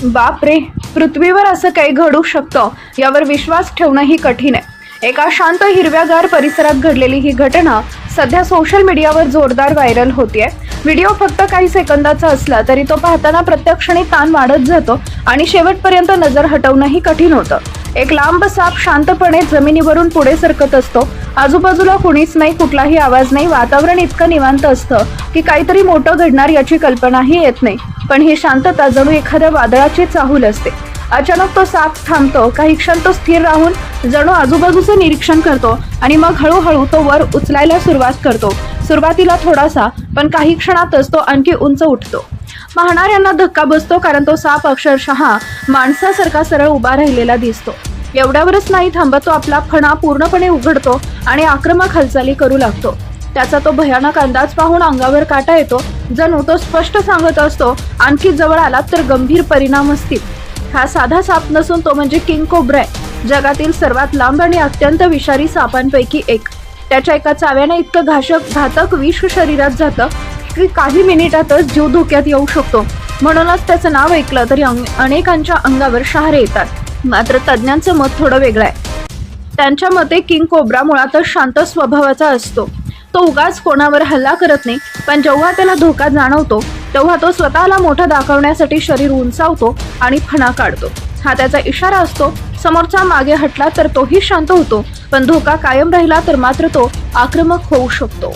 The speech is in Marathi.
बापरे, पृथ्वीवर असं काही घडू शकतं यावर विश्वास ठेवणंही कठीण आहे. एका शांत हिरव्यागार परिसरात घडलेली ही घटना सध्या सोशल मीडियावर जोरदार व्हायरल होतीये. व्हिडिओ फक्त काही सेकंदाचा असला तरी तो पाहताना प्रत्यक्षाने ताण वाढत जातो आणि शेवटपर्यंत नजर हटवणंही कठीण होतं. एक लांब साप शांतपणे जमिनीवरून पुढे सरकत असतो. आजूबाजूला कुणीच नाही, कुठलाही आवाज नाही. वातावरण इतकं निवांत असतं की काहीतरी मोठं घडणार याची कल्पनाही येत नाही. पण ही शांतता जणू एखाद्या वादळाची चाहूल असते. अचानक तो साप थांबतो. काही क्षण तो स्थिर राहून जणू आजूबाजूचं निरीक्षण करतो आणि मग हळूहळू तो वर उचलायला सुरुवात करतो. सुरुवातीला थोडासा, पण काही क्षणातच तो आणखी उंच उठतो. पाहणाऱ्यांना धक्का बसतो, कारण तो साप अक्षरशः माणसासारखा सरळ उभा राहिलेला दिसतो. एवढ्यावरच नाही थांबत, तो आपला फणा पूर्णपणे उघडतो आणि आक्रमक हालचाली करू लागतो. त्याचा तो भयानक अंदाज पाहून अंगावर काटा येतो. जणू तो स्पष्ट सांगत असतो, आणखी जवळ आलात तर गंभीर परिणाम असतील. हा साधा साप नसून तो म्हणजे किंग कोब्रा आहे, जगातील सर्वात लांब आणि अत्यंत विषारी सापांपैकी एक. त्याच्या एका चाव्याने इतकं घातक विष शरीरात जातं की काही मिनिटातच जीव धोक्यात येऊ शकतो. म्हणूनच त्याचं नाव ऐकलं तरी अनेकांच्या अंगावर शहारे येतात. मात्र तज्ज्ञांचं मत थोडं वेगळं आहे. त्यांच्या मते किंग कोब्रा मुळातच शांत स्वभावाचा असतो. तो उगाच कोणावर हल्ला करत नाही, पण जेव्हा त्याला धोका जाणवतो तेव्हा तो स्वतःला मोठा दाखवण्यासाठी शरीर उंचावतो आणि फणा काढतो. हा त्याचा इशारा असतो. समोरचा मागे हटला तर तोही शांत होतो, पण धोका कायम राहिला तर मात्र तो आक्रमक होऊ शकतो.